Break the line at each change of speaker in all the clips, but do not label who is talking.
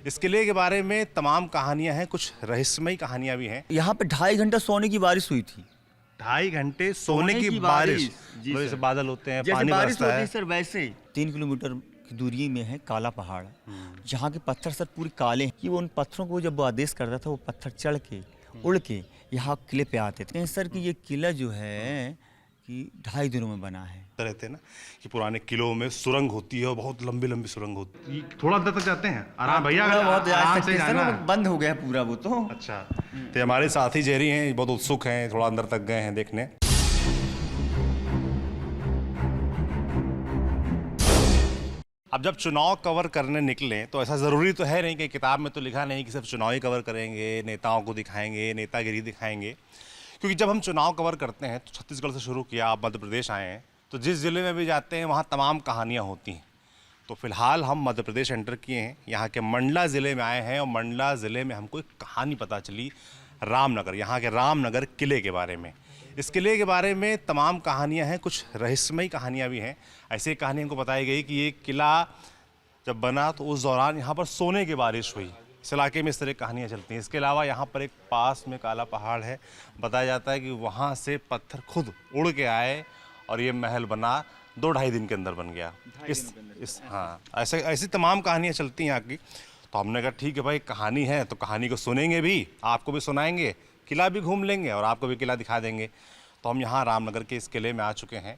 इस किले के बारे में तमाम कहानियां हैं, कुछ रहस्यमयी कहानियां भी हैं।
यहाँ पे 2.5 घंटा सोने की बारिश हुई थी।
2.5 घंटे सोने की बारिश। जैसे बादल होते हैं,
जैसे
पानी
बारिश
बरसता
होती है
है।
सर, वैसे 3 किलोमीटर की दूरी में है काला पहाड़, जहाँ के पत्थर सर पूरे काले हैं कि वो उन पत्थरों को जब वो आदेश करता था वो पत्थर चढ़ के उड़ के यहाँ किले पे आते थे। सर कि ये किला जो है कि 2.5 दिनों में बना है।
रहते हैं ना कि पुराने किलों में सुरंग होती है और बहुत लंबी लंबी सुरंग होती है। थोड़ा अंदर तक जाते हैं आराम भैया,
बहुत
आराम से
सर,
जाना
वो
है।
बंद हो गया पूरा वो तो।
अच्छा, तो हमारे साथी जेरी हैं, बहुत उत्सुक हैं, थोड़ा अंदर तक गए हैं देखने। अब जब चुनाव कवर करने निकले तो ऐसा ज़रूरी तो है नहीं कि किताब में तो लिखा नहीं कि सिर्फ चुनाव ही कवर करेंगे, नेताओं को दिखाएंगे, नेतागिरी दिखाएंगे। क्योंकि जब हम चुनाव कवर करते हैं तो छत्तीसगढ़ से शुरू किया, आप मध्य प्रदेश आए हैं तो जिस ज़िले में भी जाते हैं वहाँ तमाम कहानियाँ होती हैं। तो फिलहाल हम मध्य प्रदेश एंटर किए हैं, यहाँ के मंडला ज़िले में आए हैं और मंडला ज़िले में हमको एक कहानी पता चली रामनगर, यहाँ के रामनगर किले के बारे में। इस किले के बारे में तमाम कहानियाँ हैं, कुछ रहस्यमयी कहानियाँ भी हैं। ऐसी एक कहानी हमको बताई गई कि ये किला जब बना तो उस दौरान यहाँ पर सोने की बारिश हुई। इस इलाके में इस तरह की कहानियाँ चलती हैं। इसके अलावा यहाँ पर एक पास में काला पहाड़ है, बताया जाता है कि वहाँ से पत्थर खुद उड़ के आए और ये महल बना 2-2.5 दिन के अंदर बन गया। हाँ, ऐसी तमाम कहानियाँ चलती हैं यहाँ की। तो हमने कहा ठीक है भाई, कहानी है तो कहानी को सुनेंगे भी, आपको भी सुनाएंगे, किला भी घूम लेंगे और आपको भी किला दिखा देंगे। तो हम यहाँ रामनगर के इस किले में आ चुके हैं।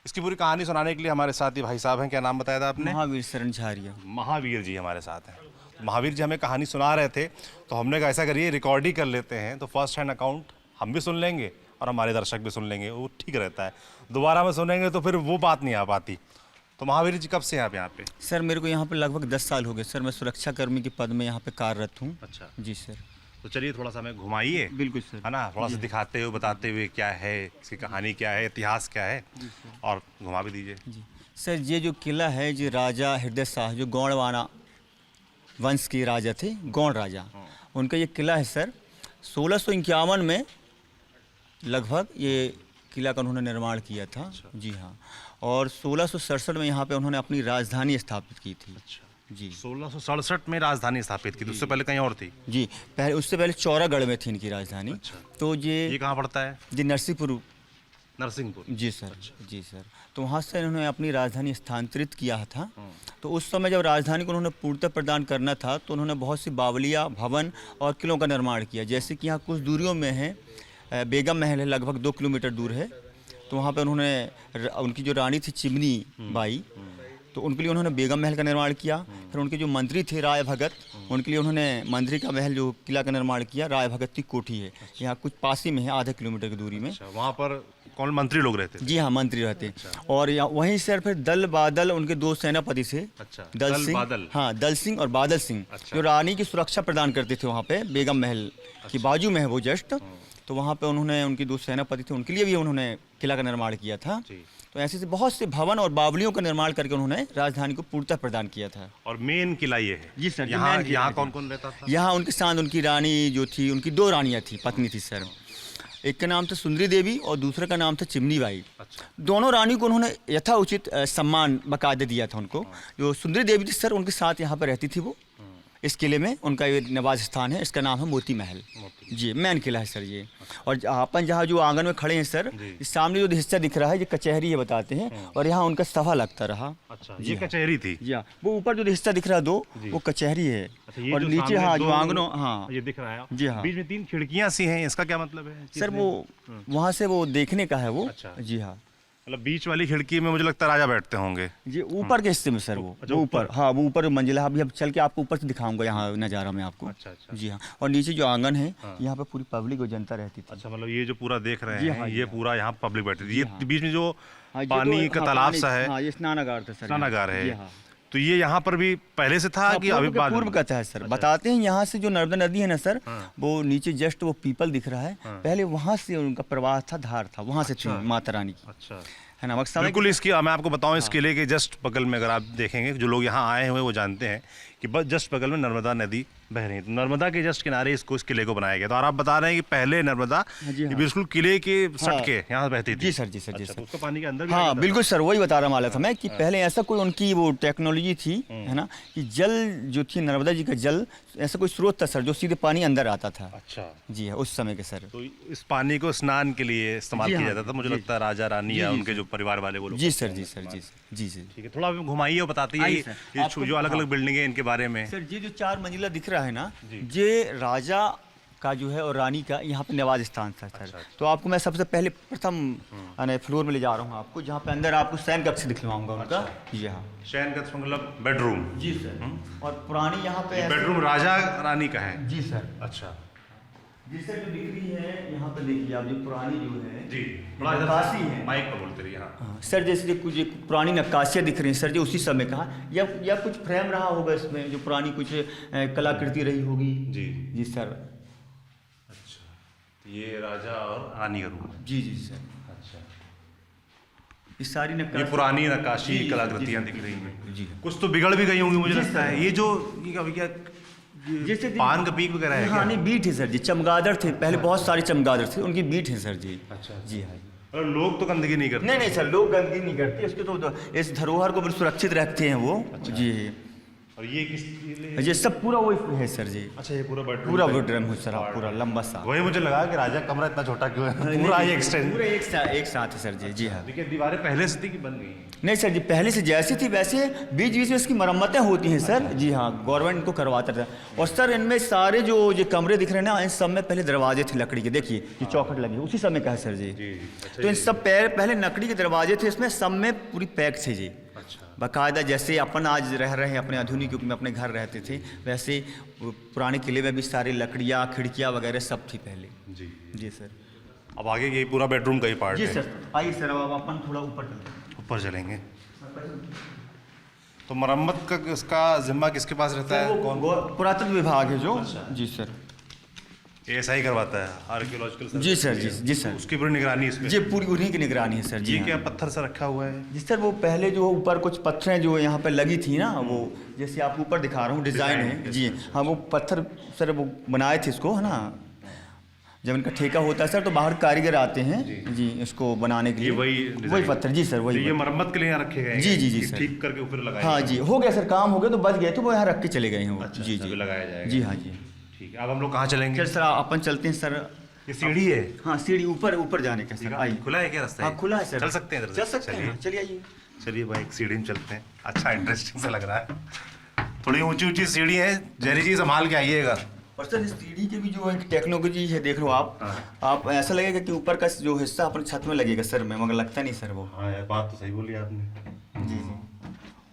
इसकी पूरी कहानी सुनाने के लिए हमारे साथ ही भाई साहब हैं। क्या नाम बताया था आपने?
महावीर शरण झारिया।
महावीर जी हमारे साथ हैं। महावीर जी हमें कहानी सुना रहे थे तो हमने कहा ऐसा करिए रिकॉर्ड ही कर लेते हैं, तो फर्स्ट हैंड अकाउंट हम भी सुन लेंगे और हमारे दर्शक भी सुन लेंगे, वो ठीक रहता है। दोबारा में सुनेंगे तो फिर वो बात नहीं आ पाती। तो महावीर जी कब से हैं आप यहाँ पे?
सर मेरे को यहाँ पे लगभग 10 साल हो गए सर। मैं सुरक्षा कर्मी के पद में यहाँ पे कार्यरत हूँ।
अच्छा
जी सर।
तो चलिए थोड़ा सा हमें घुमाइए।
बिल्कुल सर।
है ना, थोड़ा सा दिखाते हुए बताते हुए क्या है, इसकी कहानी क्या है, इतिहास क्या है, और घुमा भी दीजिए।
जी सर, ये जो किला है जो राजा हृदय शाह जो गौड़वाना वंश के राजा थे, गौड़ राजा, उनका ये किला है सर। 1651 में लगभग ये किला का उन्होंने निर्माण किया था। अच्छा। जी हाँ, और 1667 में यहाँ पे उन्होंने अपनी राजधानी स्थापित की थी।
अच्छा
जी,
1667 में राजधानी स्थापित की थी, उससे पहले कहीं और थी?
जी पहले, उससे पहले चौरागढ़ में थी इनकी राजधानी।
अच्छा।
तो ये
कहाँ पड़ता है?
जी नरसिंहपुर।
नरसिंहपुर।
जी सर। अच्छा। जी सर, तो वहाँ से इन्होंने अपनी राजधानी स्थानांतरित किया था। तो उस समय जब राजधानी को उन्होंने पूर्णतः प्रदान करना था तो उन्होंने बहुत सी बावलिया, भवन और किलों का निर्माण किया। जैसे कि यहाँ कुछ दूरियों में है बेगम महल है, लगभग 2 किलोमीटर दूर है। तो वहाँ पे उन्होंने उनकी जो रानी थी चिमनी बाई, तो उनके लिए उन्होंने बेगम महल का निर्माण किया। फिर उनके जो मंत्री थे राय भगत, उनके लिए उन्होंने मंत्री का महल जो किला का निर्माण किया। राय भगत की कोठी है, यहाँ कुछ पास ही में है, आधे किलोमीटर की दूरी में।
अच्छा, वहाँ पर कौन मंत्री लोग रहते थे?
जी हाँ, मंत्री रहते।
अच्छा।
और वहीं से फिर दल बादल उनके 2 सेनापति थे।
अच्छा,
दल सिंह,
बादल।
हाँ, दल सिंह और बादल सिंह।
अच्छा।
जो रानी की सुरक्षा प्रदान करते थे वहाँ पे बेगम महल की बाजू में है वो जस्ट। तो वहाँ पे उन्होंने, उनके 2 सेनापति थे, उनके लिए भी उन्होंने किला का निर्माण किया था। तो ऐसे से बहुत से भवन और बावलियों का निर्माण करके उन्होंने राजधानी को पूर्णतः प्रदान किया था।
और मेन किला ये है?
जी सर।
यहाँ कौन कौन रहता था?
यहाँ उनके साथ उनकी रानी जो थी, उनकी 2 रानियाँ थी, पत्नी थी सर। एक का नाम था सुंदरी देवी और दूसरे का नाम था चिमनी बाई।
अच्छा।
दोनों रानी को उन्होंने यथाउचित सम्मान बाकायदे दिया था उनको। जो सुंदरी देवी थी सर, उनके साथ यहाँ पर रहती थी वो। इस किले में उनका ये निवास स्थान है, इसका नाम है मोती महल। जी, मैन किला है सर ये। और अपन जहाँ जो आंगन में खड़े हैं सर, इस सामने जो हिस्सा दिख रहा है ये कचहरी है बताते हैं, और यहाँ उनका सभा लगता रहा।
अच्छा, ये कचहरी थी?
जी हाँ, वो ऊपर जो हिस्सा दिख रहा है 2, वो कचहरी है।
अच्छा,
और नीचे हाँ जो आंगनों, हाँ
ये दिख रहा है।
जी हाँ,
बीच में 3 खिड़कियां सी हैं, इसका क्या मतलब है
सर? वो वहाँ से वो देखने का है वो।
अच्छा।
जी हाँ,
मतलब बीच वाली खिड़की में मुझे लगता है राजा बैठते होंगे।
जी ऊपर के हिस्से में सर वो।
अच्छा,
वो ऊपर, हाँ वो ऊपर मंजिला। अभी अब चल के आपको ऊपर से दिखाऊंगा यहाँ नज़ारा में आपको।
अच्छा अच्छा।
जी हाँ, और नीचे जो आंगन है यहाँ पे पूरी पब्लिक और जनता रहती थी।
अच्छा, मतलब ये जो पूरा देख रहे
जी
हैं
हाँ,
ये पूरा यहाँ पब्लिक बैठी थी। ये बीच में जो
हाँ, ये
पानी
तो,
का
हाँ,
तालाब
पानी,
सा है,
हाँ, ये स्नानागार था सर।
स्नानागार है।
जी हाँ।
तो ये यहाँ पर भी पहले से था कि अभी बाद में?
पूर्व का था सर। बताते हैं यहाँ से जो नर्मदा नदी है ना सर, वो नीचे जस्ट वो पीपल दिख रहा है, पहले वहाँ से उनका प्रवाह था, धार था, वहाँ से थी माता रानी की।
अच्छा,
है ना?
बिल्कुल। इसकी मैं आपको बताऊं, इस किले के जस्ट बगल में अगर आप देखेंगे, जो लोग यहाँ आए हुए वो जानते हैं कि बस जस्ट बगल में नर्मदा नदी बह रही है, तो नर्मदा के जस्ट किनारे इस किले को बनाया गया था। और आप बता रहे हैं कि पहले नर्मदा
जी हाँ।
ये बिल्कुल किले के सट
हाँ।
के यहाँ बहती थी।
जी सर, जी सर, जी
अच्छा,
सर।
तो उसका पानी के अंदर भी
हाँ
आ जाता
बिल्कुल सर, वही बता रहा वाला था मैं कि पहले ऐसा कोई उनकी वो टेक्नोलॉजी थी, है ना, कि जल जो थी नर्मदा जी का जल, ऐसा कोई स्रोत था सर जो सीधे पानी अंदर आता था।
था। अच्छा,
जी हाँ, उस समय के सर।
तो इस पानी को स्नान के लिए इस्तेमाल
जी
किया
हाँ,
जाता था, मुझे
जी।
लगता है राजा रानी
जी,
या
जी,
उनके जो परिवार वाले वो लोग।
जी सर, जी सर, जी सर, जी सर।
ठीक है, थोड़ा अभी घुमाइए और बताइए
आइए
ये
सर,
ये
आपको-
जो अलग अलग
हाँ।
बिल्डिंग है इनके बारे में।
सर ये जो 4 मंजिला दिख रहा है ना,
जी।
ये राजा का जो है और रानी का यहाँ पे निवास स्थान था सर।
अच्छा।
तो आपको मैं सबसे पहले प्रथम फ्लोर में ले जा रहा हूँ आपको, जहाँ पे अंदर आपको शयन कक्ष दिखवाऊंगा उनका। जी हाँ
शयन कक्ष मतलब बेडरूम।
जी सर। और पुरानी यहाँ पे ऐसे-
बेडरूम राजा रानी का है।
जी सर।
अच्छा
जिससे जो दिख रही है यहाँ पे देखिए आप, जो पुरानी जो है
जी,
नक्काशी है।
माइक पर बोलते रहिए। हाँ,
हाँ, सर जैसे कुछ एक पुरानी नक्काशियाँ दिख रही हैं सर, जो उसी समय का, या कुछ फ्रेम रहा होगा इसमें, जो पुरानी कुछ कलाकृति रही होगी।
जी।
जी सर।
अच्छा, तो ये राजा और रानी का रूम है।
जी जी सर।
अच्छा,
ये सारी
ये
नक्काशी,
पुरानी नक्काशी
जी,
कलाकृतियाँ
जी,
दिख रही हैं।
जी।
कुछ तो बिगड़ भी गई होंगी मुझे
जी,
लगता
सर।
है। ये जो ये क्या
जैसे
पान का पीक वगैरह है
हाँ
क्या?
नहीं, बीट है सर जी, चमगादड़ थे पहले, बहुत सारे चमगादड़ थे, उनकी बीट है सर जी।
अच्छा।
जी हाँ।
और लोग तो गंदगी नहीं करते।
नहीं नहीं सर, लोग गंदगी नहीं करते, इसके तो इस धरोहर को बिल्कुल सुरक्षित रखते हैं वो। जी।
और ये किस लिए?
ये सब पूरा वही है सर जी,
अच्छा, ये पूरा बेडरूम।
पूरा बेडरूम है सर, पूरा लंबा सा।
वही मुझे लगा कि राजा कमरा इतना छोटा क्यों है, पूरा ये एक्सटेंड।
पूरा एक साथ है सर जी। जी हाँ।
देखिए दीवारें पहले से थी कि बन गई हैं?
नहीं सर जी, पहले से जैसी थी वैसे, बीच बीच में इसकी मरम्मतें होती हैं सर। जी हाँ, गवर्नमेंट इनको करवाता था। और सर इनमें सारे जो कमरे दिख रहे हैं ना, इन सब में पहले दरवाजे थे लकड़ी के, देखिए ये चौखट लगी उसी समय का है सर जी।
जी। अच्छा,
तो इन सब पहले लकड़ी के दरवाजे थे, इसमें सब में पूरी पैक थे जी,
अच्छा।
बाकायदा। जैसे अपन आज रह रहे हैं अपने आधुनिक युग में, अपने घर रहते थे, वैसे पुराने किले में भी सारी लकड़ियाँ, खिड़कियाँ वगैरह सब थी पहले।
जी।
जी सर।
अब आगे ये पूरा बेडरूम का ही पार्ट
जी
है।
सर, आइए सर, अब अपन थोड़ा ऊपर चलते हैं।
ऊपर चलेंगे। तो मरम्मत का इसका जिम्मा किसके पास रहता है? कौन?
पुरातत्व विभाग है जो। जी सर।
ये ऐसा ही करवाता है आर्कियोलॉजिकल।
जी सर, जी जी सर।
उसकी पूरी निगरानी इसमें।
जी पूरी उन्हीं की निगरानी है सर जी।
ये
हाँ।
क्या पत्थर से रखा हुआ है?
जी सर, वो पहले जो ऊपर कुछ पत्थरें जो यहाँ पे लगी थी ना, वो जैसे आपको ऊपर दिखा रहा हूँ डिज़ाइन है।
डिज़ाइन,
जी हाँ, वो पत्थर सर वो बनाए थे इसको, है ना। जब इनका ठेका होता है सर, तो बाहर कारीगर आते हैं जी इसको बनाने के लिए।
ये वही
वही
डिज़ाइन।
पत्थर। जी सर,
तो
वही
ये मरम्मत के लिए यहाँ रखे गए हैं?
जी, जी, जी,
कि
सर।
ठीक करके ऊपर लगाए?
हाँ जी, हो गया सर, काम हो गया, तो बच गए तो वो यहाँ रख के चले गए हैं वो।
अच्छा,
जी
अच्छा,
जी
अभी लगाया जाएगा।
जी हाँ जी।
ठीक है, अब हम लोग कहाँ चलेंगे?
चल सर, अपन चलते हैं सर।
ये सीढ़ी है?
हाँ, सीढ़ी ऊपर जाने का सर। आइए।
खुला है क्या रास्ता?
हाँ खुला है सर।
चल सकते हैं इधर से?
चल सकते हैं, चलिए आइए।
चलिए भाई, एक सीढ़ी में चलते हैं। अच्छा, इंटरेस्टिंग सा लग रहा है। थोड़ी ऊंची ऊंची सीढ़ी है, जरी जी संभाल के आइएगा।
और सर इस सीढ़ी की भी जो एक टेक्नोलॉजी है, देख लो आप ऐसा लगेगा कि ऊपर का जो हिस्सा अपने छत में लगेगा सर में, मगर लगता नहीं सर वो।
हाँ यार, बात तो सही बोली आपने।
जी जी।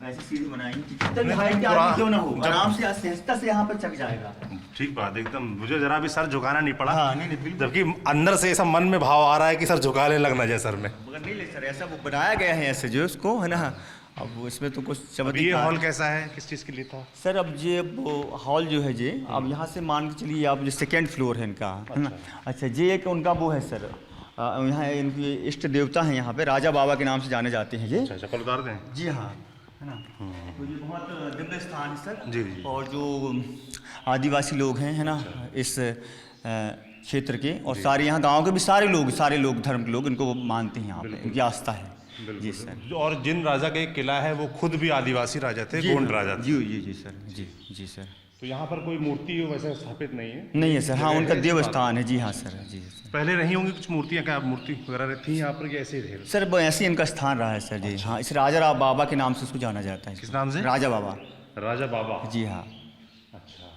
ऐसी सीढ़ी बनाई कि कितना हाइट के आदमी क्यों ना हो, आराम से सहजता से यहाँ पर चढ़ जाएगा।
ठीक बात, एकदम। मुझे जरा भी सर झुकाना नहीं पड़ा।
हाँ, नहीं, बिल्कुल।
जबकि अंदर से ऐसा मन में भाव आ रहा है कि सर झुकाने लगना जाए सर में।
मगर नहीं ले सर, ऐसा वो बनाया गया है ऐसे जो उसको, है ना। अब वो इसमें तो कुछ
अब ये
चमत्कार।
हॉल कैसा है, किस चीज़ के लिए था?
सर अब ये वो हॉल जो है जी, अब यहाँ से मान के चलिए आप, जो सेकेंड फ्लोर है इनका, है ना। अच्छा, ये एक उनका वो है सर, यहाँ इनके इष्ट देवता हैं, यहाँ पे राजा बाबा के नाम से जाने जाते हैं ये।
अच्छा, चप्पल उतार दें?
जी हाँ, है ना। तो ये बहुत दिव्य स्थान है सर।
जी, जी।
और जो आदिवासी लोग हैं, है ना, इस क्षेत्र के, और सारे यहाँ गांव के भी सारे लोग धर्म के लोग इनको मानते हैं, यहाँ पे इनकी आस्था है। जी सर।
और जिन राजा का एक किला है वो खुद भी आदिवासी राजा थे, गोंड राजा थे।
जी जी जी सर। जी जी सर।
तो यहाँ पर कोई मूर्ति वैसे स्थापित नहीं है?
नहीं है सर, हाँ उनका देव स्थान है। जी हाँ सर। जी सर।
पहले नहीं होंगी कुछ मूर्तियाँ? क्या मूर्ति वगैरह रहती हैं यहाँ पर कि ऐसे ही थे?
सर वो ऐसे ही इनका स्थान रहा है सर जी। हाँ, इस राजा बाबा के नाम से उसको जाना जाता है।
किस नाम से?
राजा बाबा।
राजा बाबा।
जी हाँ।
अच्छा,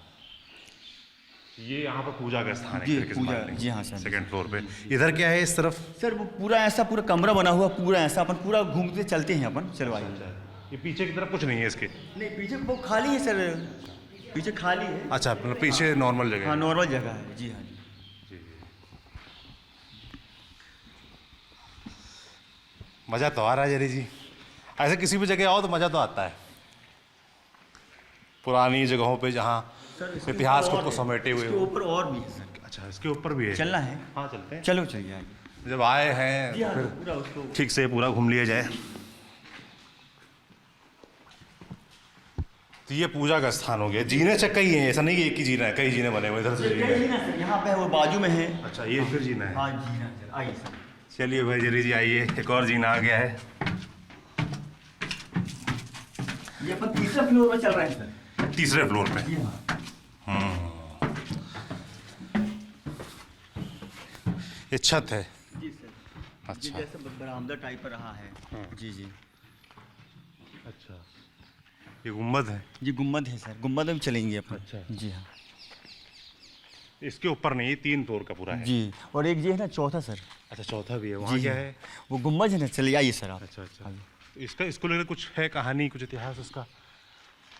ये यहाँ पर पूजा का स्थान है?
जी,
किस
पूजा।
मायने?
जी हाँ सर।
सेकंड फ्लोर पे। इधर क्या है इस तरफ?
सर वो पूरा कमरा बना हुआ, पूरा ऐसा अपन पूरा घूमते चलते हैं अपन। चलवाइए।
ये पीछे की तरफ कुछ नहीं है इसके?
नहीं, पीछे वो खाली है सर, पीछे खाली है।
अच्छा, मतलब पीछे नॉर्मल जगह
हाँ,
है।
नॉर्मल जगह है। जी हाँ।
मज़ा तो आ रहा है जरी जी। ऐसे किसी भी जगह आओ तो मज़ा तो आता है। पुरानी जगहों पे जहाँ इतिहास को समेटे हुए
इसके
हो।
ऊपर और भी है सर।
अच्छा, इसके ऊपर भी है?
चलना है?
हाँ, चलते हैं।
चलो चलिए आइए।
जब आए हैं
जी हाँ,
तो
पूरा उसको।
फिर ठीक से पूरा घूम लिया जाए। तो ये पूजा का स्थान हो गया। जीने कई हैं, ऐसा नहीं कि एक ही जीना है, कई जीने बने हुए इधर से जीना है।
यहाँ पे वो बाजू में है।
अच्छा ये फिर जीना है।
हाँ जीना सर, आइए सर।
चलिए भाई जरी जी आइए, एक और जीना आ गया है।
ये अपन तीसरे फ्लोर में चल रहे हैं सर।
तीसरे फ्लोर पे।
जी हाँ।
ये छत है।
जी सर।
अच्छा।
ये जैसे बरामदा टाइप पर रहा है। जी जी।
अच्छा ये गुम्बद है।
ये गुम्बद है सर, गुम्बद में भी चलेंगे अपन।
अच्छा।
जी हाँ।
इसके ऊपर नहीं, 3 फ्लोर का पूरा है।
जी, और एक ये है ना चौथा सर।
अच्छा चौथा भी है, वहाँ क्या है?
वो गुम्बद है ना, चलिए आइए सर आप।
अच्छा अच्छा। इसका इसको लेकर कुछ है कहानी, कुछ इतिहास उसका?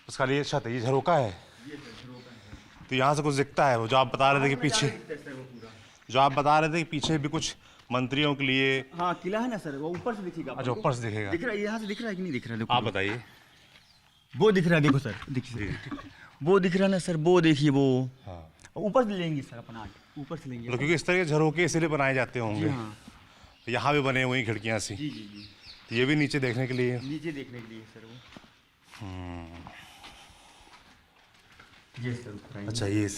उसका लिए छत है, ये झरोका है। तो यहाँ से कुछ दिखता है वो जो आप बता रहे थे कि पीछे, जो आप बता रहे थे कि पीछे भी कुछ मंत्रियों के लिए।
हाँ किला है ना सर, वो ऊपर से दिखेगा।
अच्छा ऊपर से दिखेगा।
दिख रहा है, यहाँ से दिख रहा है कि नहीं दिख रहा है? देखो
आप बताइए।
वो दिख रहा है, देखो सर, देखिए वो दिख रहा है ना सर, वो देखिए वो।
हाँ
ऊपर से लेंगे सर अपन, आगे ऊपर से लेंगे।
मतलब क्योंकि इस तरह के झरोके इसीलिए बनाए जाते होंगे।
जी हाँ।
तो यहाँ भी बने हुई खिड़कियाँ सी।
जी जी जी।
तो ये भी नीचे देखने के लिए।
नीचे देखने के लिए सर वो। ये सर ऊपर आइए।
अच्छा ये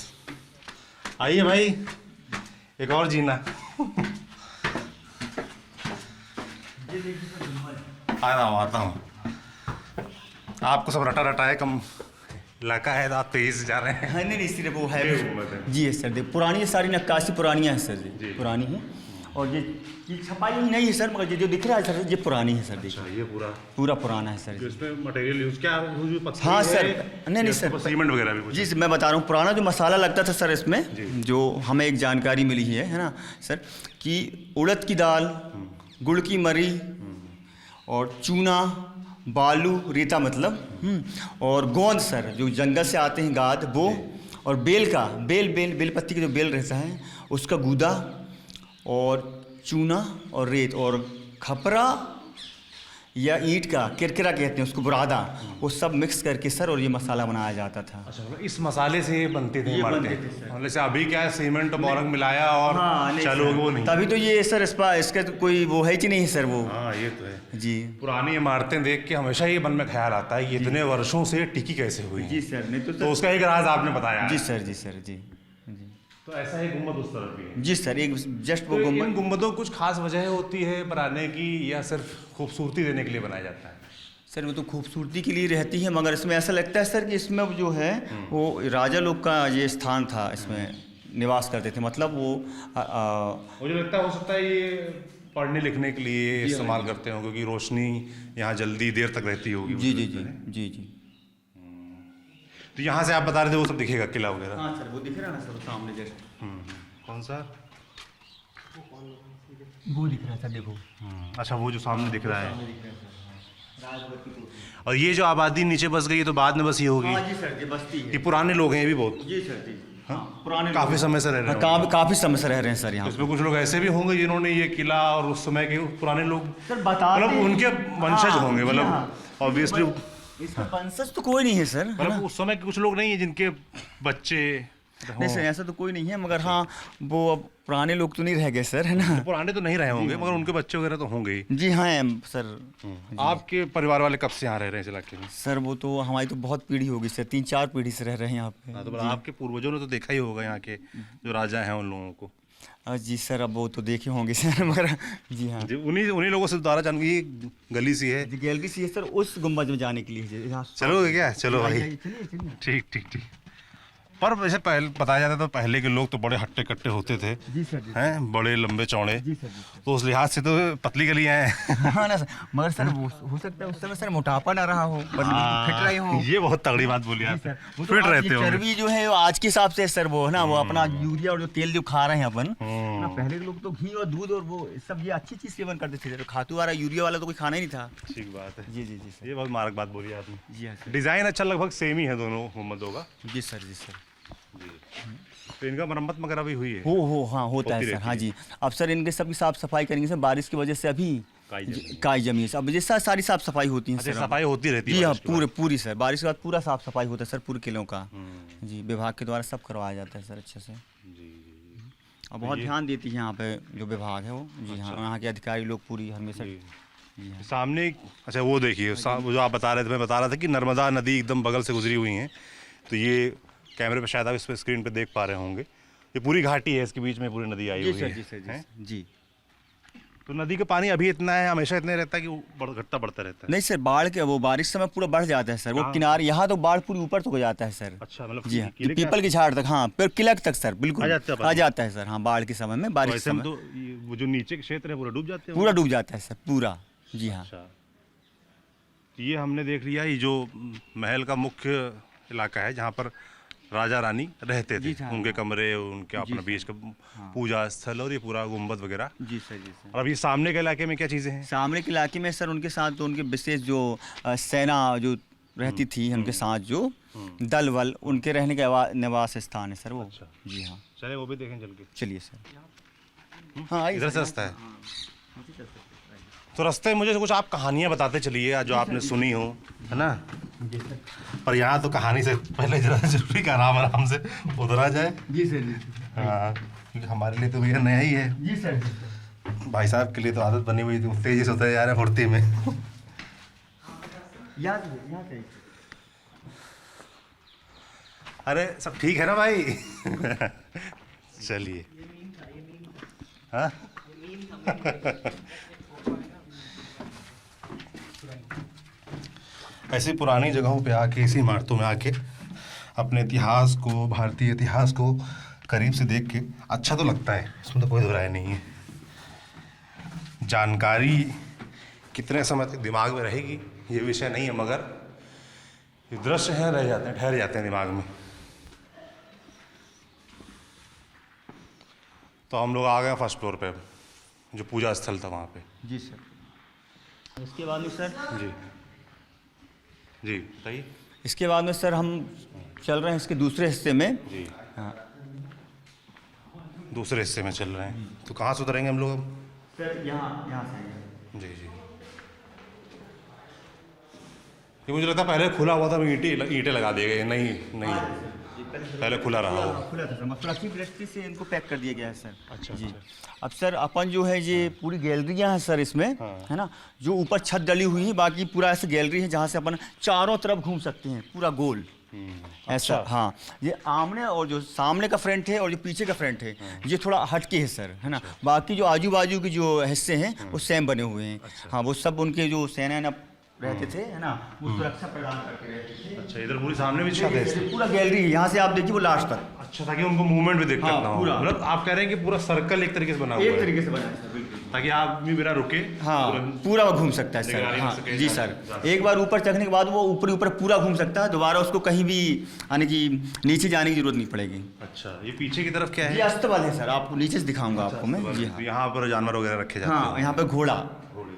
आइए भाई, एक और जीना।
ये देखिए सर गुम्बद।
आ रहा हूँ, आता हूँ। आपको सब रटा रटा है, कम इलाका है तो आप तेजी से जा रहे हैं।
हाँ नहीं नहीं, सिर्फ वो
ये
है।
गुम्बद है।
जी है सर, देख पुरानी, ये सारी नक्काशी पुरानियाँ हैं सर
जी।
जी, पुरानी है। और ये छपाई नहीं है सर, मगर ये जो दिख रहा है सर, ये पुरानी है सर, देखिए
अच्छा ये पूरा
पूरा पुराना है सर
जो
जी।
इसमें मटेरियल यूज क्या यूज हुई, पत्थर
हाँ
है
सर,
या
नहीं
इसके
सर,
ऊपर सीमेंट वगैरह भी कुछ?
जी मैं बता रहा हूँ, पुराना जो मसाला लगता था सर इसमें, जो हमें एक जानकारी मिली है ना सर, कि उड़द की दाल, गुड़ की मरी और चूना, बालू, रेता मतलब, और गोंद सर, जो जंगल से आते हैं गाद वो, और बेल का बेल पत्ती का जो बेल रहता है उसका गूदा, और चूना और रेत, और खपरा या ईंट का किरकिरा कहते हैं उसको, बुरादा, वो सब मिक्स करके सर, और ये मसाला बनाया जाता था।
अच्छा मतलब इस मसाले से ये बनते थे
ये
इमारतें?
बनते थे सर।
मतलब जैसे अभी क्या है, सीमेंट और बोरंग मिलाया और
नहीं
चालू हो
सर,
गया, वो नहीं।
तभी तो ये सर इसका तो कोई वो है कि नहीं है सर वो।
हाँ ये तो है।
जी
पुरानी इमारतें देख के हमेशा ये मन में ख्याल आता है कि इतने वर्षों से टिकी कैसे हुई
जी
हैं।
सर, नहीं तो
तो
सर,
उसका एक राज आपने बताया है।
जी सर, जी सर, जी जी।
तो ऐसा ही गुम्बद उस तरफ भी है।
जी सर, एक जस्ट वो
तो इन
गुम्बद।
गुम्बदों कुछ खास वजह होती है बनाने की, या सिर्फ खूबसूरती देने के लिए बनाया जाता है?
सर वो तो खूबसूरती के लिए रहती है, मगर इसमें ऐसा लगता है सर कि इसमें जो है वो राजा लोग का ये स्थान था, इसमें निवास करते थे, मतलब वो
मुझे लगता है हो सकता है ये पढ़ने लिखने के लिए इस्तेमाल करते हो, क्योंकि रोशनी यहाँ जल्दी देर तक रहती होगी।
जी जी जी जी जी।
तो यहाँ से आप बता रहे थे वो सब दिखेगा, किला वगैरह?
हाँ सर, वो दिख रहा है ना सर सामने जस्ट।
कौन सा?
वो दिख रहा है सर, देखो।
अच्छा वो जो सामने दिख रहा है।
सामने दिख रहा है सर, हाँ। राजवती कोठी।
और ये जो आबादी नीचे बस गई है तो बाद में बसी होगी?
हाँ जी सर, ये बस्ती
ये
है।
पुराने लोग हैं ये भी बहुत?
जी सर, जी हाँ, पुराने
काफी
लोग-
समय से रह रहे
हाँ,
हैं।
काफी समय से रह रहे हैं सर यहाँ।
इसमें कुछ लोग ऐसे भी होंगे जिन्होंने ये किला और उस समय के पुराने लोग,
सर बताते
मतलब उनके वंशज
हाँ,
होंगे,
जी
मतलब
हाँ।
ऑब्वियसली।
इसका वंशज तो कोई नहीं है सर, है ना?
मतलब उस समय के कुछ लोग नहीं है जिनके बच्चे
नहीं सर, ऐसा तो कोई नहीं है, मगर हाँ वो अब पुराने लोग तो नहीं रह गए सर, है ना?
पुराने तो नहीं रहे होंगे, मगर उनके बच्चे वगैरह तो होंगे ही।
जी हाँ सर।
आपके परिवार वाले कब से यहाँ रह रहे हैं इस इलाके में?
सर वो तो हमारी तो बहुत पीढ़ी होगी सर, 3-4 पीढ़ी से रह रहे हैं यहाँ पे।
हाँ तो मतलब आपके पूर्वजों ने तो देखा ही होगा यहाँ के जो राजा हैं उन लोगों को।
जी सर, अब वो तो देखे होंगे सर, मगर जी हाँ।
जी उन्हीं उन्हीं लोगों से द्वारा जान ये गली सी है।
जी गैलरी सी है सर, उस गुम्बद में जाने के लिए यहाँ।
चलोगे क्या? चलो भाई।
चलिए चलिए।
ठीक ठीक ठीक। पर वैसे पहले बताया जाता था पहले के लोग तो बड़े हट्टे कट्टे होते थे,
जी सर, जी
हैं बड़े लंबे चौड़े,
जी सर, जी
तो उस लिहाज से तो पतली गलियां हैं।
हाँ ना सर, मगर सर वो हो सकता है उस समय सर मोटापा ना रहा हो, फिट रहे हो।
ये बहुत तगड़ी बात बोली आप।
वो तो
फिट
आज
रहते
ये
हो।
चर्बी जो है वो आज के हिसाब से सर वो है ना, वो अपना यूरिया और जो तेल जो खा रहे हैं अपन ना, पहले के लोग तो घी और दूध और वो सब ये अच्छी चीज सेवन करते थे, खातू वाला यूरिया वाला तो कोई खाना ही नहीं था।
ठीक बात है।
जी जी जी सर।
ये बहुत मारक बात बोली आपने।
जी हाँ सर।
डिजाइन अच्छा लगभग सेम ही है दोनों गुम्बदों का।
जी सर, जी सर।
तो इनका मरम्मत वगैरह भी हुई है?
हो हाँ होता है
होती
सर,
रहती
हाँ
है।
जी। अब सर इनके सबकी साफ सफाई करेंगे सर, बारिश की वजह से अभी
काई जमी है।
काई जमी है सर, अब जैसा सारी साफ सफाई होती है
अच्छा
सर अब।
सफाई होती रहती है
जी हाँ,
बारिश के बाद?
पूरी सर, बारिश के बाद पूरा साफ सफाई होता है सर, पूरे किलों का। जी विभाग के द्वारा सब करवाया जाता है सर अच्छे से। और बहुत ध्यान देती है यहाँ पे जो विभाग है वो। जी हाँ, यहाँ के अधिकारी लोग पूरी हमेशा।
सामने अच्छा वो देखिए वो जो आप बता रहे थे, मैं बता रहा था कि नर्मदा नदी एकदम बगल से गुजरी हुई है। तो ये कैमरे पे शायद आप इस पे स्क्रीन पे देख पा रहे होंगे, ये पूरी घाटी है, इसके बीच में पूरी नदी आई हुई है। हैं?
जी।
तो नदी का पानी अभी इतना है, हमेशा इतना रहता है कि वो घटता बढ़ता रहता है?
नहीं सर, बाढ़ के वो बारिश समय पूरा बढ़ जाता है सर, वो किनारे यहाँ तो बाढ़ पूरी ऊपर तक हो जाता है सर।
अच्छा, मतलब
जी हाँ,
किले के
पीपल की झाड़ तक, हाँ, फिर किलक तक सर, बिल्कुल आ जाता है सर। हाँ, बाढ़ के समय में, बारिश
वैसे
के
में
समय
तो वो जो नीचे के क्षेत्र है पूरा डूब जाते हैं?
पूरा डूब जाता है सर, पूरा। जी हाँ।
अच्छा, तो ये हमने देख लिया, ये जो महल का मुख्य इलाका है जहाँ पर राजा रानी रहते थे, उनके कमरे, उनके अपना बीच का पूजा स्थल और ये पूरा गुम्बद वगैरह।
जी सर, जी सर।
और अब ये सामने के इलाके में क्या चीज़ें हैं?
सामने के इलाके में सर उनके साथ तो उनके विशेष जो सेना जो रहती थी, उनके साथ जो दल वल, उनके रहने का निवास स्थान है सर वो।
अच्छा।
जी हाँ,
चले वो भी देखें चल के।
चलिए सर। हाँ,
इधर से रास्ता है। तो रास्ते में मुझे कुछ आप कहानियाँ बताते चलिए जो आपने सुनी हो, है ना? पर यहाँ तो कहानी से पहले जरा जरूरी का आराम से उतरा जाए।
जी सर, जी।
हाँ, क्योंकि हमारे लिए तो भैया नया ही है।
जी सर।
भाई साहब के लिए तो आदत बनी हुई थी, तेजी से उतरे जा रहे हैं फुर्ती में।
याद
अरे सब ठीक है ना भाई? चलिए। हाँ? ऐसी पुरानी जगहों पे आके, इसी इमारतों में आके अपने इतिहास को, भारतीय इतिहास को करीब से देख के अच्छा तो लगता है, इसमें तो कोई दो राय नहीं है। जानकारी कितने समय तक दिमाग में रहेगी ये विषय नहीं है, मगर ये दृश्य हैं, रह जाते हैं, ठहर जाते हैं दिमाग में। तो हम लोग आ गए फर्स्ट फ्लोर पे, जो पूजा स्थल था वहाँ पे।
जी सर। इसके बाद में सर
जी बताइए।
इसके बाद में सर हम चल रहे हैं इसके दूसरे हिस्से में।
जी
हाँ
दूसरे हिस्से में चल रहे हैं, तो कहाँ से उतरेंगे हम लोग अब?
सर, यहाँ से।
जी जी, ये मुझे लगता है पहले खुला हुआ था, ईंटें लगा दिए गए। नहीं पहले खुला रहा हो।
खुला था सर, सुरक्षित दृष्टि से इनको पैक कर दिया गया है सर।
अच्छा
जी।
अच्छा।
अब सर अपन जो है ये पूरी गैलरियाँ हैं सर इसमें, है ना, जो ऊपर छत डली हुई है, बाकी पूरा ऐसे गैलरी है जहाँ से अपन चारों तरफ घूम सकते हैं, पूरा गोल ऐसा।
अच्छा।
हाँ, ये आमने और जो सामने का फ्रंट है और जो पीछे का फ्रंट है, ये थोड़ा हटके है सर, है ना। बाकी जो आजू बाजू के जो हिस्से हैं वो सेम बने हुए हैं। हाँ, वो सब उनके जो सेना रहते थे, है ना, वो सुरक्षा प्रदान करके रहते थे।
अच्छा, इधर पूरी सामने भी छत है इसकी?
पूरा गैलरी है, यहाँ से आप देखिए वो लास्ट तक।
अच्छा, ताकि उनको मूवमेंट भी दिक्कत
हाँ,
ना हो।
पूरा।
मतलब आप कह रहे हैं कि पूरा सर्कल एक तरीके से बना हुआ
एक
है,
तरीके से बना है सर, बिल्कुल,
ताकि आदमी बिना रुके
हाँ पूरा वो घूम सकता है सर।
निगरानी
हाँ
कर सके,
जी सर, एक बार ऊपर चढ़ने के बाद वो ऊपर पूरा घूम सकता है, दोबारा उसको कहीं भी यानी कि नीचे जाने की जरूरत नहीं पड़ेगी।
अच्छा, ये पीछे की तरफ क्या है?
ये अस्तबल है सर, आपको नीचे से दिखाऊंगा आपको मैं। जी हाँ,
यहाँ पर जानवर वगैरह रखे जाते हैं।
हाँ, यहाँ पे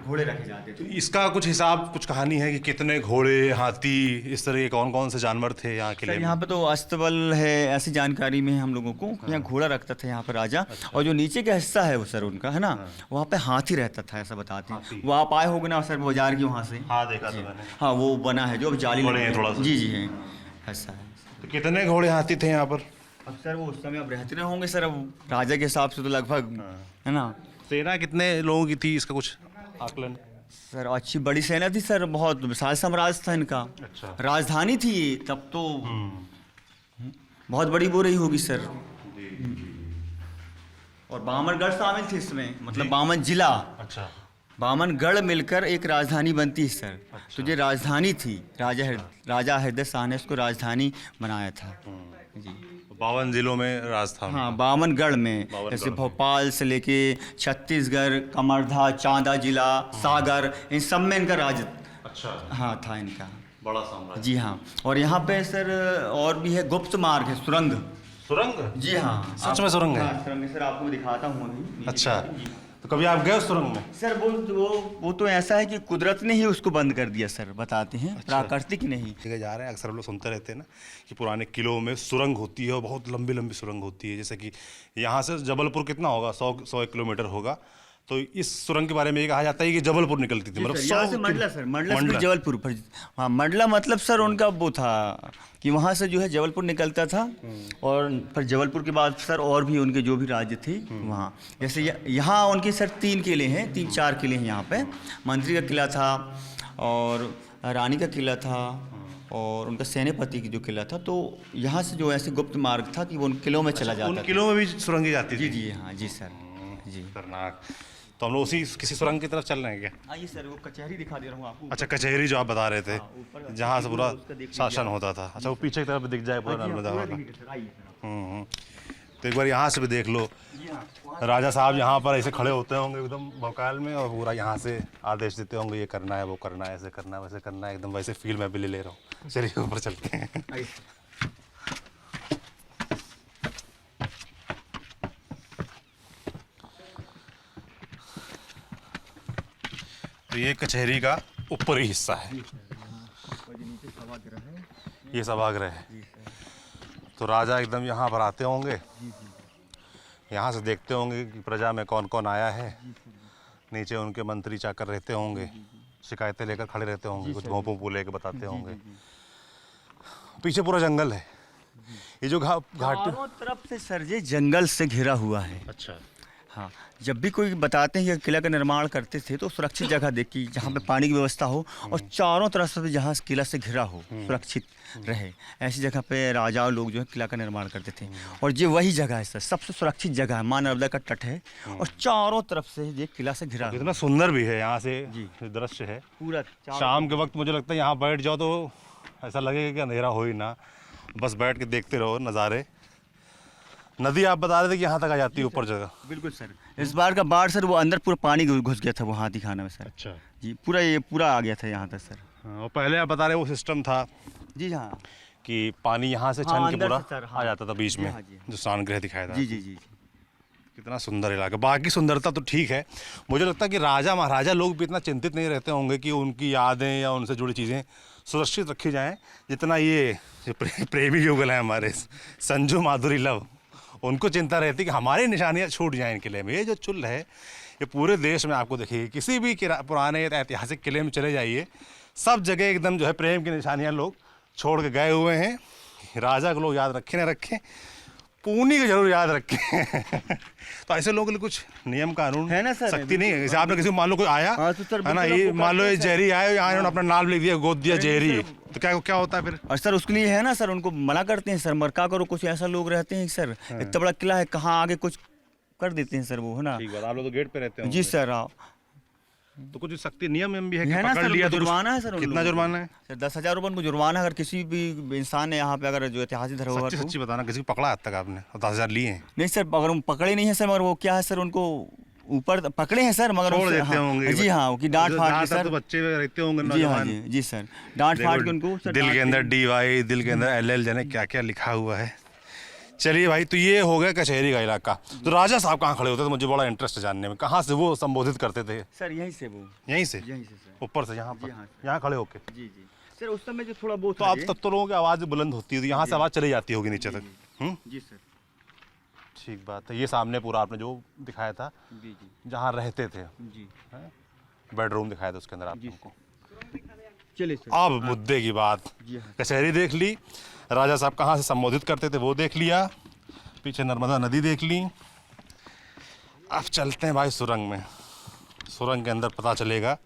घोड़े रखे जाते थे।
इसका कुछ हिसाब, कुछ कहानी है कि कितने घोड़े, हाथी, इस तरह के कौन कौन से जानवर थे यहाँ किले
सर
में?
यहाँ पे तो अस्तबल है, ऐसी जानकारी में है हम लोगों को। यहाँ घोड़ा रखता था यहाँ पे राजा। और जो नीचे का हिस्सा है वो सर उनका, है ना, वहाँ पे हाथी रहता था, ऐसा बताते हैं। वो आप आए होगे ना सर बाजार के वहाँ से?
हाँ देखा था मैंने।
हाँ, वो बना है जो अब जाली
बड़े
लगी
हैं
है।
थोड़ा सा।
जी है, ऐसा है।
तो कितने घोड़े हाथी थे यहाँ पर?
अब सर वो उस समय अब रहते रहे होंगे सर, अब राजा के हिसाब से तो लगभग, है ना।
सेना कितने लोगों की थी, इसका कुछ आकलन?
सर अच्छी बड़ी सेना थी सर, बहुत विशाल साम्राज्य था इनका।
अच्छा।
राजधानी थी ये, तब तो बहुत बड़ी वो रही होगी सर। और बामनगढ़ शामिल थे इसमें, मतलब बामन जिला,
अच्छा।
बामनगढ़ मिलकर एक राजधानी बनती है सर। तो ये राजधानी थी, राजा हृदय शाह ने इसको राजधानी बनाया था। जी
52 जिलों में राज था।
हाँ, बामनगढ़ में, जैसे भोपाल से लेके छत्तीसगढ़, कमरधा, चांदा जिला, सागर, इन सब में इनका राज
अच्छा,
हाँ था इनका।
बड़ा साम्राज्य।
जी हाँ, और यहाँ पे सर और भी है, गुप्त मार्ग है, सुरंग।
सुरंग?
जी हाँ,
सच में सुरंग है?
हाँ, सुरंग है सर, आपको मैं दिखाता हूँ अभी।
अच्छा, तो कभी आप गए उस सुरंग में?
सर वो तो ऐसा है कि कुदरत ने ही उसको बंद कर दिया सर, बताते हैं। अच्छा। प्राकृतिक नहीं।
जगह जा रहे हैं, अक्सर हम लोग सुनते रहते हैं ना कि पुराने किलों में सुरंग होती है और बहुत लंबी लंबी सुरंग होती है। जैसे कि यहाँ से जबलपुर कितना होगा, 100 किलोमीटर होगा, तो इस सुरंग के बारे में ये कहा जाता है कि जबलपुर निकलती थी, मतलब
यहाँ से
100
मंडला सर, मंडला से
मंडला।
फिर जबलपुर पर। हाँ, मंडला मतलब सर उनका वो था कि वहाँ से जो है जबलपुर निकलता था, और फिर जबलपुर के बाद सर और भी उनके जो भी राज्य थे वहाँ, जैसे यहाँ उनके सर 3 किले हैं, 3-4 किले हैं यहाँ पे। मंत्री का किला था और रानी का किला था और उनका सेनापति की जो किला था। तो यहाँ से जो ऐसे गुप्त मार्ग था कि वो उन किलों में चला जाता
उन
था।
किलों में भी सुरंगी जाती
जी
थी।
जी हाँ जी सर जी।
खतरनाक। तो हम लोग उसी किसी सुरंग की तरफ चल रहे हैं क्या?
आइए सर, वो कचहरी दिखा दे रहा हूँ आपको।
अच्छा, कचहरी जो आप बता रहे थे,
ऊपर
जहाँ से पूरा
उसका देख लीजिए
शासन होता था। अच्छा, वो पीछे की तरफ दिख जाए पूरा नर्मदा वाला।
आइए सर आप।
तो एक बार यहाँ से भी देख लो, राजा साहब यहाँ पर ऐसे खड़े होते होंगे एकदम भौकाल में, और पूरा यहाँ से आदेश देते होंगे ये करना है, वो करना है, ऐसे करना है, वैसे करना है, एकदम वैसे फील मैं भी ले रहा हूँ। चलिए ऊपर चलते हैं।
आइए।
तो ये कचहरी का ऊपरी हिस्सा है, ये सभागृह है। तो राजा एकदम यहाँ पर आते होंगे, यहाँ से देखते होंगे कि प्रजा में कौन कौन आया है। नीचे उनके मंत्री चाकर रहते होंगे, शिकायतें लेकर खड़े रहते होंगे, कुछ भोंपू पू लेकर बताते होंगे। पीछे पूरा जंगल है, ये जो घाट।
चारों तरफ से सर ये जंगल से घिरा हुआ है।
अच्छा।
हाँ, जब भी कोई बताते हैं कि किला का निर्माण करते थे तो सुरक्षित जगह देखी जहाँ पे पानी की व्यवस्था हो और चारों तरफ से जहाँ किला से घिरा हो, सुरक्षित रहे, ऐसी जगह पे राजा लोग जो है किला का निर्माण करते थे। और ये वही जगह है सर, सबसे सुरक्षित जगह है, माँ नर्मदा का तट है और चारों तरफ से ये किला से घिरा
इतना सुंदर भी है यहाँ से दृश्य है।
पूरा
शाम के वक्त मुझे लगता है यहाँ बैठ जाओ तो ऐसा लगेगा कि अंधेरा हो ही ना, बस बैठ के देखते रहो नज़ारे। नदी आप बता रहे थे कि यहाँ तक आ जाती है ऊपर जगह।
बिल्कुल सर, इस बार का बाढ़ सर वो अंदर पूरा पानी घुस गया था वो हाथी खाना में सर।
अच्छा
जी, पूरा ये पूरा आ गया था यहाँ तक सर।
हाँ, और पहले आप बता रहे वो सिस्टम था
जी हाँ
कि पानी यहाँ से
हाँ,
छन के
अंदर
पूरा
से सर, हाँ।
आ जाता था बीच
जी
में,
हाँ, जी।
जो स्नान गृह दिखाया था।
जी जी जी।
कितना सुंदर इलाका। बाकी सुंदरता तो ठीक है, मुझे लगता है कि राजा महाराजा लोग भी इतना चिंतित नहीं रहते होंगे कि उनकी यादें या उनसे जुड़ी चीज़ें सुरक्षित रखी जाएं, जितना ये जो प्रेमी युगल हैं हमारे संजू माधुरी लव, उनको चिंता रहती है कि हमारी निशानियां छूट जाएं इन किले में। ये जो चुल है ये पूरे देश में आपको देखिए, किसी भी पुराने ऐतिहासिक किले में चले जाइए, सब जगह एकदम जो है प्रेम की निशानियां लोग छोड़ के गए हुए हैं। राजा को लोग याद रखें ना रखें, पूनी को जरूर याद रखें। तो ऐसे लोगों के लिए कुछ नियम कानून
है ना सर,
सख्ती नहीं है। जैसे आपने किसी को मान लो कोई आया
हाँ, तो सर
है ना,
बिल्कुल
ये
आपको
मान लो
करते
ये
हैं सर।
जहरी आए, यहाँ इन्होंने अपना नाम लिख दिया, गोद दिया जहरी, तो क्या क्या होता है फिर?
और सर उसके लिए है ना सर, उनको मना करते हैं सर, मरका करो। कुछ ऐसा लोग रहते हैं सर, इतना बड़ा किला है, कहाँ आगे कुछ कर देते हैं सर वो, है ना।
ठीक बात, आप लोग तो गेट पे रहते हैं।
जी सर हाँ।
तो कुछ सख्ती नियम भी है कि
है ना
पकड़
सर,
लिया
उनको
तो
जुर्माना है सर। उन
कितना
लोगों को।
जुर्माना है?
सर 10,000 रुपये उनको जुर्माना है, अगर किसी भी इंसान ने यहाँ पे अगर जो ऐतिहासिक धरोहर
सच्ची
को।
सच्ची बताना, किसी को पकड़ा आज तक आपने और 10,000 लिए हैं?
नहीं सर, अगर हम पकड़े नहीं है सर, मगर वो क्या है सर, उनको ऊपर पकड़े हैं सर, मगर
छोड़
उससे-
देते
हाँ,
होंगे
जी हाँ, कि डांट फाड़ के सर।
तो बच्चे रहते होंगे
जी हाँ
नौजवान।
जी जी सर, डांट फाड़ के उनको सर
दिल के
डांट
अंदर DY, दिल के अंदर LL, जाने क्या क्या लिखा हुआ है। चलिए भाई, तो ये हो गया कचहरी का इलाका। तो राजा साहब कहाँ खड़े होते थे? मुझे बड़ा इंटरेस्ट है जानने में, कहाँ से वो संबोधित करते थे?
सर यहीं से वो,
यहीं से
यहीं से सर।
ऊपर से यहाँ
जी हाँ,
पर, यहाँ खड़े होके?
जी जी सर, उस समय जो थोड़ा बहुत
तो अब तब तो लोगों की आवाज़ बुलंद होती है, यहाँ से आवाज़ चली जाती होगी नीचे तक।
जी सर।
ठीक बात है। ये सामने पूरा आपने जो दिखाया था
जी जी
जहाँ रहते थे,
जी
बेडरूम दिखाया था उसके अंदर आपको।
चलिए सर।
अब मुद्दे की बात,
जी हाँ।
कचहरी देख ली, राजा साहब कहाँ से संबोधित करते थे वो देख लिया, पीछे नर्मदा नदी देख ली। अब चलते हैं भाई सुरंग में। सुरंग के अंदर पता चलेगा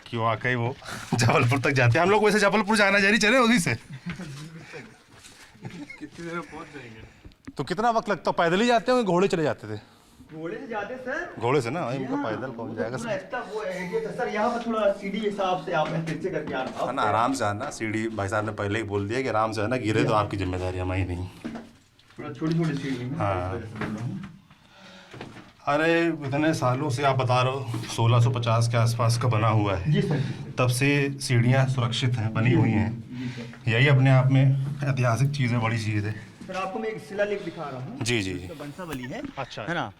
कि वाकई वो जबलपुर तक जाते हैं। हम लोग वैसे जबलपुर जाना जहरी चले उसी से।
कितनी देर में पहुंच जाएंगे?
तो कितना वक्त लगता? पैदल ही जाते होंगे, घोड़े चले जाते थे?
घोड़े से जाते सर।
घोड़े से ना, इनका पैदल कौन जाएगा
थोड़ा एक्स्ट्रा वो एरिया था सर, यहाँ पर थोड़ा सीढ़ी के हिसाब से आप पीछे करके आना।
है ना, आराम से आना। सीढ़ी भाई साहब ने पहले ही बोल दिया कि आराम से आना, गिरे तो आपकी जिम्मेदारी, हमारी नहीं।
थोड़ा छोटी छोटी सीढ़ी है।
हाँ। अरे इतने सालों से आप बता रहे हो, 1650 के आसपास का बना हुआ है।
जी सर।
तब से सीढ़ियाँ सुरक्षित हैं, बनी हुई हैं। यही अपने आप में ऐतिहासिक चीज़ है, बड़ी चीज़ है।
सर आपको मैं एक शिलालेख दिखा रहा हूँ।
जी जी।
तो वंशावली है।
अच्छा।
है ना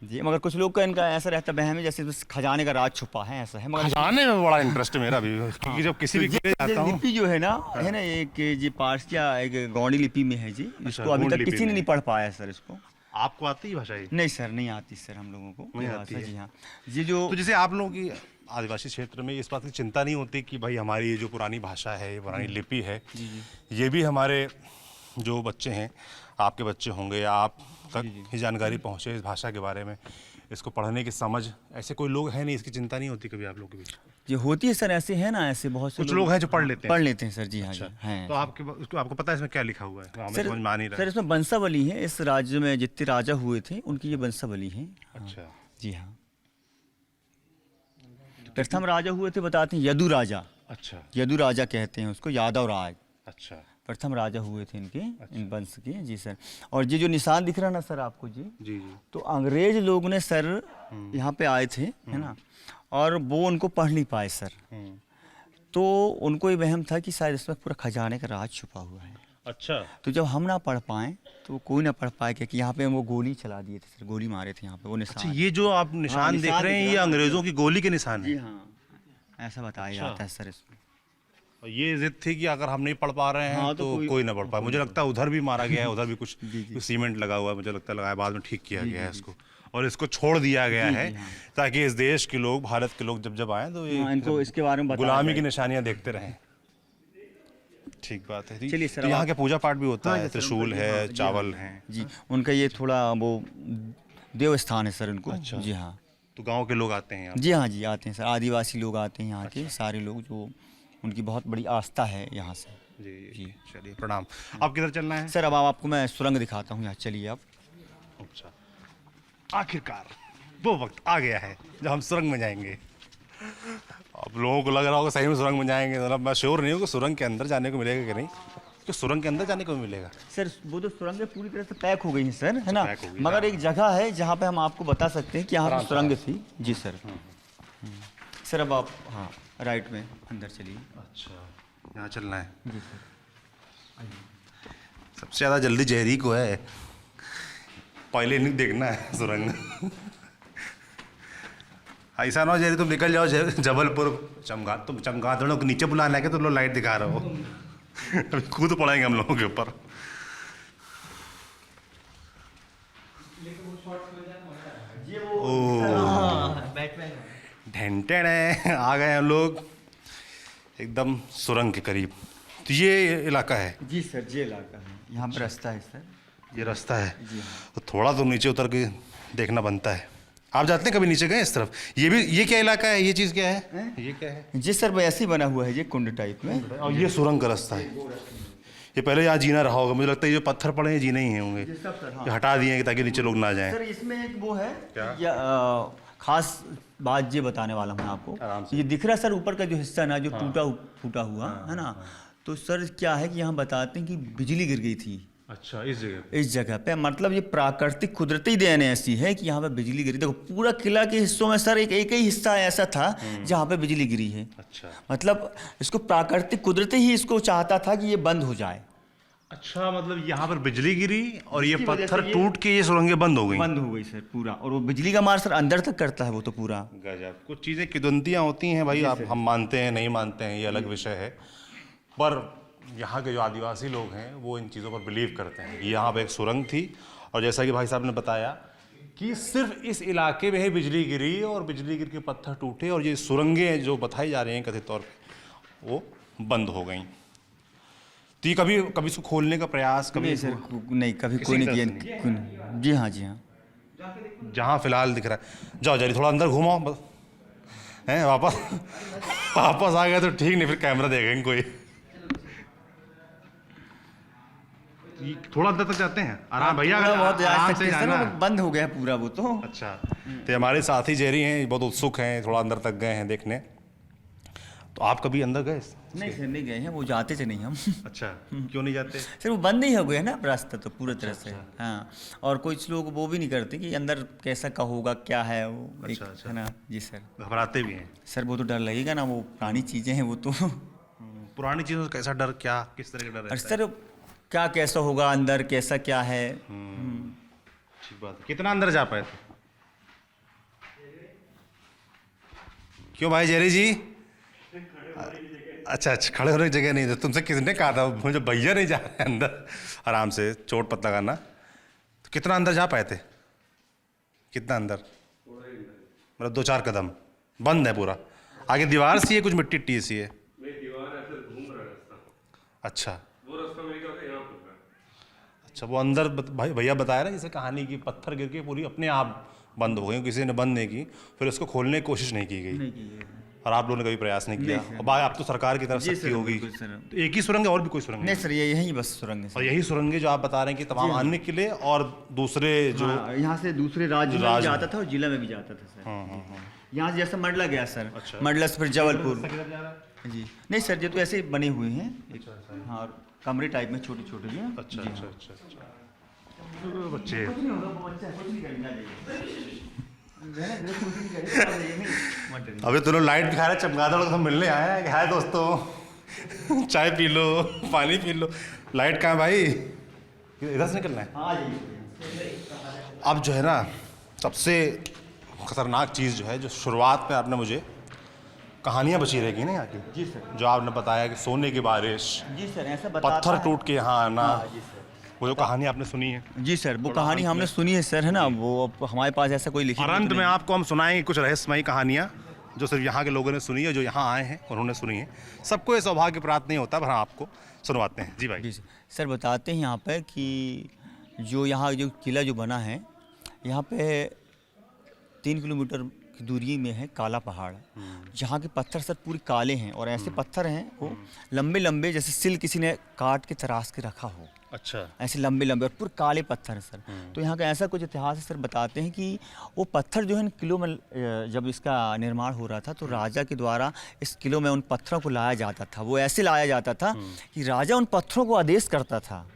जी, मगर कुछ लोग का इनका ऐसा रहता बहम है जैसे बस खजाने का राज छुपा है, ऐसा है। मगर
जाने में बड़ा इंटरेस्ट है मेरा भी, क्योंकि जब किसी भी किले जाता हूँ।
लिपि जो है ना, है ना, एक जी पारसिया एक गौड़ी लिपि में है जी, इसको अभी
गौड़
तक
लिपि
किसी ने
में।
नहीं पढ़ पाया है सर इसको।
आपको आती है भाषा ये?
नहीं सर, नहीं आती सर हम लोगों को
नहीं
ये
आती
भाषा,
है।
जी हाँ। ये जो
तो जैसे आप लोगों की आदिवासी क्षेत्र में इस बात की चिंता नहीं होती कि भाई हमारी ये जो पुरानी भाषा है, ये पुरानी लिपि है, ये भी हमारे जो बच्चे हैं, आपके बच्चे होंगे या आप तक ये जानकारी पहुँचे इस भाषा के बारे में, इसको पढ़ने की समझ, ऐसे कोई लोग हैं नहीं, इसकी चिंता नहीं होती कभी आप लोगों के बीच?
ये होती है सर, ऐसे है ना, ऐसे बहुत से
कुछ लोग हैं जो पढ़ लेते हैं।
पढ़ लेते हैं सर, जी हाँ जी हैं।
तो आपको पता है इसमें क्या लिखा हुआ है? हमें
सर,
समझ में आ नहीं
सर
रहा।
इसमें वंशावली है, इस राज्य में जितने राजा हुए थे उनकी ये वंशावली है।
अच्छा,
जी हाँ। प्रथम राजा हुए थे बताते हैं यदु राजा,
अच्छा,
यदु राजा कहते हैं उसको, यादव राज
अच्छा,
प्रथम राजा हुए थे इनके, इन वंश के, जी सर। और ये जो निशान दिख रहा है ना सर आपको जी,
जी जी,
तो अंग्रेज लोग ने सर यहाँ पे आए थे, है ना, और वो उनको पढ़ नहीं पाए सर। तो उनको ये वहम था कि शायद इसमें पूरा खजाने का राज छुपा हुआ है।
अच्छा,
तो जब हम ना पढ़ पाए तो कोई ना पढ़ पाए, क्योंकि यहाँ पे वो गोली चला दिए थे सर, गोली मारे थे यहाँ पे, वो
अच्छा,
निशान।
ये जो आप निशान देख रहे हैं ये अंग्रेजों की गोली के निशान
जी
है।
हाँ, ऐसा बताया जाता है सर इसमें।
और ये जिद थी कि अगर हम नहीं पढ़ पा रहे हैं
हाँ,
तो
तो
कोई ना पढ़ पाए। मुझे लगता है उधर भी मारा गया है, उधर भी कुछ सीमेंट लगा हुआ है, मुझे लगता है लगाया, बाद में ठीक किया गया है इसको, और इसको छोड़ दिया गया है ताकि इस देश के लोग, भारत के लोग जब आए तो ये
इनको इसके बारे में
गुलामी की निशानियां देखते रहें। ठीक बात है।
चलिए सर,
तो यहाँ के पूजा पाठ भी होता है, त्रिशूल है, चावल है।
जी, उनका ये थोड़ा वो देव स्थान है सर उनको।
अच्छा।
जी हाँ,
तो गांव के लोग आते हैं यहाँ?
जी हाँ जी, आते हैं सर, आदिवासी लोग आते हैं यहाँ के सारे लोग, जो उनकी बहुत बड़ी आस्था है यहाँ से।
जी, चलिए प्रणाम। आप किधर चलना है?
सर अब आपको मैं सुरंग दिखाता हूँ, यहाँ चलिए आप।
अच्छा, आखिरकार वो वक्त आ गया है जब हम सुरंग में जाएंगे। अब लोगों को लग रहा होगा सही में सुरंग में जाएंगे, मतलब मैं श्योर नहीं हूँ कि सुरंग के अंदर जाने को मिलेगा कि नहीं, कि सुरंग के अंदर जाने को मिलेगा।
सर वो तो सुरंगें पूरी तरह से पैक हो गई हैं सर, है ना,
पैक हो गई,
मगर एक जगह है जहाँ पे हम आपको बता सकते हैं कि यहाँ पे सुरंग थी। जी सर। सर अब आप, हाँ, राइट में अंदर चलिए।
अच्छा, यहाँ चलना है।
जी सर।
सबसे ज़्यादा जल्दी जहरी को है, पहले नहीं देखना है सुरंग। ऐसा ना हो जहरी तुम निकल जाओ जबलपुर तुम चमगादड़ों को नीचे बुलाना है कि तुम लोग लाइट दिखा रहे हो। अभी कूद पड़ेंगे हम लोगों के ऊपर। ढेंटेड़ है, आ गए हम लोग एकदम सुरंग के करीब। तो ये इलाका है?
जी सर, ये इलाका है, यहाँ पर रास्ता है सर।
ये रास्ता है।
जी हाँ।
तो थोड़ा तो नीचे उतर के देखना बनता है। आप जाते हैं कभी नीचे गए इस तरफ? ये क्या इलाका है? ये चीज़ क्या है? ये क्या है?
जी सर, वैसे ही बना हुआ है ये कुंड टाइप में।
और ये सुरंग का रास्ता है। ये पहले यहाँ जीना रहा होगा, मुझे लगता है ये जो पत्थर पड़े हैं जीने ही हैं होंगे, ये हटा दिए हैं ताकि नीचे लोग ना जाएं।
सर इसमें एक वो है
क्या?
खास बात ये बताने वाला हूँ
आराम
आपको। ये दिख रहा है सर ऊपर का जो हिस्सा ना, जो टूटा फूटा हुआ है ना, तो सर क्या है कि यहाँ बताते हैं कि बिजली गिर गई थी।
अच्छा, इस
जगह पे मतलब ये प्राकृतिक कुदरती देन ऐसी है कि यहाँ पे बिजली गिरी। देखो पूरा किला के हिस्सों में सर एक ही हिस्सा ऐसा था जहाँ पे बिजली गिरी है।
अच्छा,
मतलब इसको प्राकृतिक कुदरती ही इसको चाहता था कि ये बंद हो जाए।
अच्छा, मतलब यहाँ पर बिजली गिरी और ये
इसकी वजह से
पत्थर टूट के ये सुरंगें बंद हो गई।
बंद हो गई सर पूरा, और वो बिजली का मार सर अंदर तक करता है वो तो पूरा।
गजब। कुछ चीज़ें किदंतियाँ होती हैं भाई, आप हम मानते हैं नहीं मानते हैं ये अलग विषय है, पर यहाँ के जो आदिवासी लोग हैं वो इन चीज़ों पर बिलीव करते हैं। यहाँ पर एक सुरंग थी और जैसा कि भाई साहब ने बताया कि सिर्फ इस इलाके में ही बिजली गिरी और बिजली गिर के पत्थर टूटे और ये सुरंगें जो बताई जा रही हैं कथित तौर पे वो बंद हो गई। तो ये कभी इसको खोलने का प्रयास कभी?
नहीं सर, नहीं, कभी कोई नहीं किया। जी हाँ, जी हाँ।
जहाँ फिलहाल दिख रहा है, जाओ जल्दी थोड़ा अंदर घुमाओ बस। हैं वापस आ गया तो ठीक, नहीं फिर कैमरा देखेंगे कोई। थोड़ा अंदर तक जाते हैं, आराम भैया,
बहुत
आराम से
सर,
जाना।
बंद हो गया पूरा वो तो।
अच्छा, तो हमारे साथी जेरी हैं, बहुत उत्सुक हैं, थोड़ा अंदर तक गए हैं देखने। तो आप कभी अंदर गए?
नहीं सर, नहीं गए हैं, वो जाते थे नहीं हम।
अच्छा, क्यों नहीं जाते?
सर वो बंद ही हो गया ना रास्ता तो पूरी तरह से। हाँ, और कुछ लोग वो भी नहीं करते कि अंदर कैसा का होगा, क्या है वो,
अच्छा,
है ना। जी सर।
घबराते भी हैं?
सर वो तो डर लगेगा ना, वो पुरानी चीज़ें हैं वो तो।
पुरानी चीज़ों से कैसा डर, क्या किस तरह का डर
और
रहता है?
सर क्या कैसा होगा अंदर, कैसा क्या है।
ठीक बात है। कितना अंदर जा पाए थे? क्यों भाई जेरी जी? अच्छा, खड़े होने की जगह नहीं थी। तुमसे किसने कहा था? मुझे भैया नहीं जा रहे अंदर, आराम से, चोट पत लगाना। तो कितना अंदर जा पाए थे? कितना अंदर? मतलब 2-4 कदम बंद है पूरा। आगे दीवार सी है, कुछ मिट्टी टी सी है।
दीवार ऐसे घूम रहा है रास्ता।
अच्छा
वो रास्ता मेरे ख्याल से यहाँ पर है।
अच्छा, वो अंदर भाई भैया बताया ना जैसे कहानी की, पत्थर गिर के पूरी अपने आप बंद हो गई, किसी ने बंद नहीं की, फिर उसको खोलने की कोशिश नहीं की गई। और आप लोगों ने कभी प्रयास नहीं किया। अब आप तो सरकार की तरफ
जी
सख्ती
सर,
होगी।
बिल्कुल सर।
तो एक ही सुरंग है और भी कोई सुरंग
नहीं
है?
सर, ये यही बस सुरंग है
और
सर।
यही सुरंगें जो आप बता रहे हैं कि तमाम अन्य किले और दूसरे जो
हाँ, यहाँ से दूसरे राज्य में भी जाता था और जिला में भी जाता था सर। यहाँ से जैसे मंडला गया सर,
अच्छा।
मंडला से फिर जबलपुर। जी नहीं सर, ये तो ऐसे ही बने हुए हैं। हाँ, और कमरे टाइप में छोटे छोटे हैं।
अच्छा अच्छा अच्छा अच्छा बच्चे अभी तो लोग लाइट दिखा रहे, चमगादड़ लोग सब मिलने आए हैं कि हाय दोस्तों चाय पी लो, पानी पी लो। लाइट कहाँ है भाई? इधर से निकलना है।
हाँ जी।
अब जो है ना, सबसे खतरनाक चीज़ जो है, जो शुरुआत में आपने मुझे कहानियाँ बची रहेगी ना यहाँ की,
जी सर।
जो आपने बताया कि सोने की बारिश,
जी सर, ऐसा बताता
पत्थर
है।
टूट के यहाँ आना,
हाँ जी सर।
वो जो कहानी आपने सुनी है।
जी सर, वो कहानी हमने सुनी है सर, है ना। वो अब हमारे पास ऐसा कोई लिखी
और अंत में आपको हम सुनाएंगे कुछ रहस्यमयी कहानियाँ जो सिर्फ यहाँ के लोगों ने सुनी है, जो यहाँ आए हैं उन्होंने सुनी है। सबको ये सौभाग्य प्राप्त नहीं होता, पर हाँ आपको सुनवाते हैं। जी भाई।
जी सर, बताते हैं यहाँ पे कि जो यहाँ जो किला जो बना है, यहाँ पे 3 किलोमीटर की दूरी में है काला पहाड़, जहाँ के पत्थर सर पूरे काले हैं और ऐसे पत्थर हैं वो लंबे लंबे, जैसे सिल किसी ने काट के तराश के रखा हो,
अच्छा।
ऐसे लंबे लंबे और पूरे काले पत्थर हैं सर। तो यहाँ का ऐसा कुछ इतिहास है सर, बताते हैं कि वो पत्थर जो है इन किलों में जब इसका निर्माण हो रहा था तो राजा के द्वारा इस किलों में उन पत्थरों को लाया जाता था। वो ऐसे लाया जाता था कि राजा उन पत्थरों को आदेश करता था।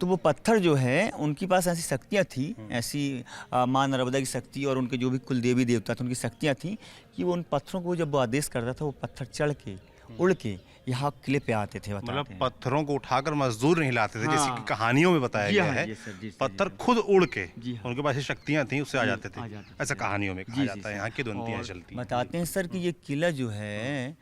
तो वो पत्थर जो है उनके पास ऐसी शक्तियाँ थी, ऐसी माँ नर्मदा की शक्ति और उनके जो भी कुल देवी देवता थे उनकी शक्तियाँ थी कि वो उन पत्थरों को जब वो आदेश करता था, वो पत्थर चढ़ के उड़ के यहाँ किले पे आते थे।
मतलब
बताते हैं।
पत्थरों को उठाकर मजदूर नहीं लाते थे,
हाँ।
जैसे कि कहानियों में बताया
जी
गया
हाँ,
है।
जी सर, जी सर,
पत्थर
जी
खुद उड़ के,
जी हाँ।
उनके पास ऐसी शक्तियाँ थी, उससे आ
जी,
जाते थे।
आ जाते थे।
ऐसा कहानियों में कहा
जी,
जाता है, यहाँ की द्वंतियाँ
और
चलती हैं।
बताते हैं सर कि ये किला जो है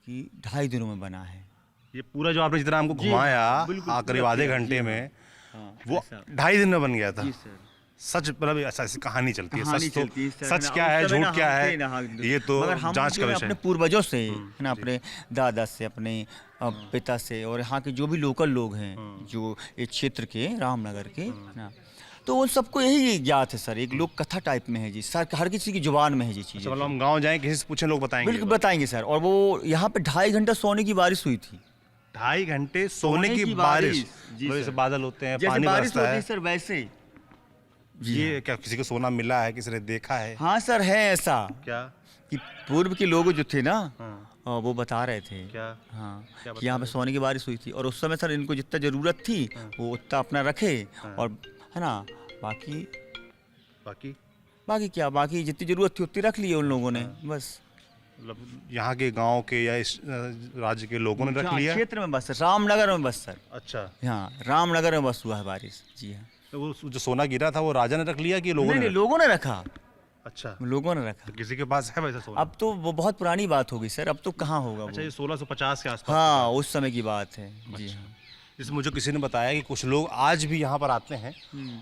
कि 2.5 दिनों में बना है।
ये पूरा जो आपने जितना हमको
जी,
घुमाया
बिल्कुल,
करीब
पूरा
आधे
किला,
घंटे
जी
में,
हाँ,
वो
ऐसा।
2.5 दिन में बन गया था।
जी सर।
सच मतलब ऐसा ऐसी कहानी चलती है।
कहानी
सच तो
चलती है सर,
सच
ना,
क्या
उस
है,
समय ना
झूठ क्या
हम
है,
थे ना, हाँ,
ये तो
मगर हम
जांच
जो
का
है
विषय
अपने
है।
पूर्वजों से, है ना, अपने दादा से, अपने पिता से और यहाँ के जो भी लोकल लोग हैं जो इस क्षेत्र के रामनगर के, है ना, तो उन सबको यही ज्ञात है सर। एक लोक कथा टाइप में है जी सर, हर किसी की जुबान में है जी चीज़ें।
मतलब हम गाँव जाएं, किसी से पूछें, लोग बताएंगे।
बिल्कुल बताएंगे सर। और वो यहाँ पे 2.5 घंटा सोने की बारिश हुई थी।
2.5 घंटे सोने की बारिश।
जी
जैसे
सर।
बादल होते हैं,
जैसे
पानी
बारिश
बरसता
होती
है।
है सर वैसे। जी
ये क्या किसी को सोना मिला है, किसी ने देखा है?
हाँ सर, है ऐसा
क्या?
कि पूर्व के लोग जो थे ना,
हाँ।
वो बता रहे थे।
क्या?
हाँ,
क्या
कि यहाँ पे सोने की बारिश हुई थी और उस समय सर इनको जितना ज़रूरत थी वो उतना अपना रखे और, है ना, बाकी
बाकी
बाकी क्या, बाकी जितनी ज़रूरत थी उतनी रख ली उन लोगों ने बस।
मतलब यहाँ के गांव के या इस राज्य के लोगों ने रख
हाँ,
लिया।
क्षेत्र में बस सर, रामनगर में बस सर।
अच्छा।
हाँ, रामनगर में बस हुआ है बारिश। जी हाँ।
तो वो जो सोना गिरा था वो राजा ने रख लिया कि लोगों
नहीं
ने
नहीं, लोगों ने रखा,
अच्छा।
लोगों ने रखा।
तो किसी के पास है वैसा सोना?
अब तो वो बहुत पुरानी बात होगी सर, अब तो कहाँ होगा
अच्छा,
वो।
ये 1650 के आसपास।
हाँ, उस समय की बात है। जी हाँ।
जैसे मुझे किसी ने बताया कि कुछ लोग आज भी यहाँ पर आते हैं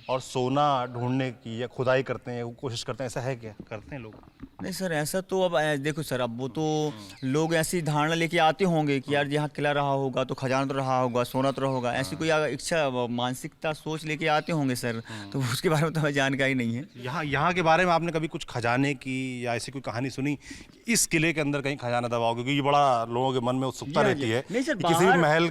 और सोना ढूंढने की या खुदाई करते हैं, वो कोशिश करते हैं। ऐसा है क्या, करते हैं लोग?
नहीं सर, ऐसा तो अब देखो सर, अब वो तो लोग ऐसी धारणा लेके आते होंगे कि यार यहाँ किला रहा होगा तो खजाना तो रहा होगा, सोना तो रहा होगा, ऐसी कोई इच्छा, मानसिकता, सोच लेके आते होंगे सर। तो उसके बारे में तो हमें जानकारी नहीं है।
यहाँ के बारे में आपने कभी कुछ खजाने की या ऐसी कोई कहानी सुनी, इस किले के अंदर कहीं खजाना दबा हो? क्योंकि ये बड़ा लोगों के मन में उत्सुकता
जी हाँ,
रहती
जी।
है
नहीं सर,
कि किसी भी
बाहर-
महल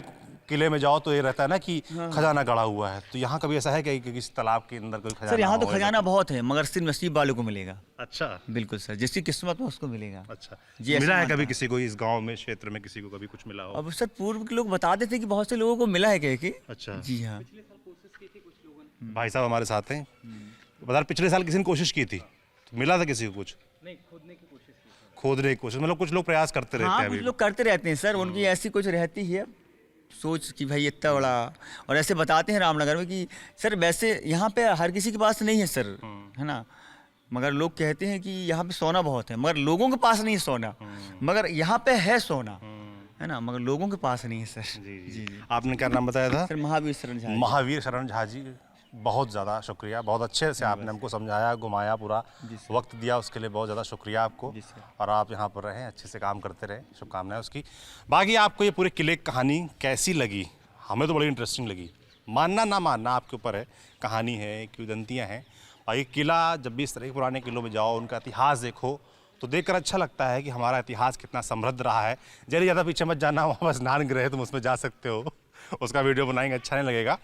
किले में जाओ तो ये रहता है ना कि खजाना गड़ा हुआ है। तो यहाँ कभी ऐसा है कि किसी तालाब के अंदर कोई खजाना
सर यहाँ तो
हो?
खजाना बहुत है, मगर सिर्फ नसीब वालों को मिलेगा।
अच्छा
बिल्कुल सर, जिसकी किस्मत में उसको मिलेगा।
अच्छा।
जी, ऐसा
मिला है
मानता
कभी
है।
किसी को इस गांव में, क्षेत्र में किसी को कभी कुछ मिला हो?
अब सर पूर्व के लोग बताते थे कि बहुत से लोगों को मिला है कह के।
अच्छा।
जी हाँ।
भाई साहब हमारे साथ हैं, बता रहे पिछले साल किसी ने कोशिश की थी तो मिला था किसी को कुछ?
नहीं, खोदने की कोशिश की।
खोदने की कोशिश, मतलब कुछ लोग प्रयास करते रहते
हाँ,
हैं
कुछ
अभी।
लोग करते रहते हैं सर, उनकी ऐसी कुछ रहती है सोच कि भाई इतना बड़ा। और ऐसे बताते हैं रामनगर में कि सर वैसे यहाँ पे हर किसी के पास नहीं है सर, है ना, मगर लोग कहते हैं कि यहाँ पे सोना बहुत है, मगर लोगों के पास नहीं है सोना। मगर यहाँ पे है सोना, है ना, मगर लोगों के पास नहीं है सर।
जी
जी जी।
आपने क्या नाम बताया था?
सर महावीर शरण झा।
महावीर शरण झा जी। बहुत ज़्यादा शुक्रिया, बहुत अच्छे से आपने हमको समझाया, घुमाया, पूरा वक्त दिया, उसके लिए बहुत ज़्यादा शुक्रिया आपको।
जी सर।
और आप यहाँ पर रहें, अच्छे से काम करते रहें, शुभकामनाएं उसकी। बाकी आपको ये पूरे किले की कहानी कैसी लगी? हमें तो बड़ी इंटरेस्टिंग लगी। मानना ना मानना आपके ऊपर है, कहानी है, किंवदंतियाँ हैं। और ये किला जब भी इस तरह के पुराने किलों में जाओ, उनका इतिहास देखो, तो देखकर अच्छा लगता है कि हमारा इतिहास कितना समृद्ध रहा है। जल्दी ज़्यादा पीछे मत जाना, वहाँ पर स्नान गृह है, तुम उसमें जा सकते हो, उसका वीडियो बनाएंगे, अच्छा नहीं लगेगा।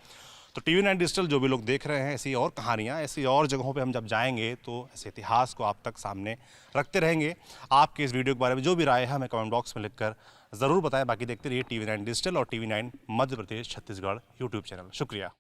तो TV9 डिजिटल जो भी लोग देख रहे हैं, ऐसी और कहानियाँ, ऐसी और जगहों पे हम जब जाएंगे तो ऐसे इतिहास को आप तक सामने रखते रहेंगे। आपके इस वीडियो के बारे में जो भी राय है हमें कमेंट बॉक्स में लिखकर ज़रूर बताएं। बाकी देखते रहिए TV9 डिजिटल और TV9 Madhya Pradesh Chhattisgarh YouTube channel. शुक्रिया।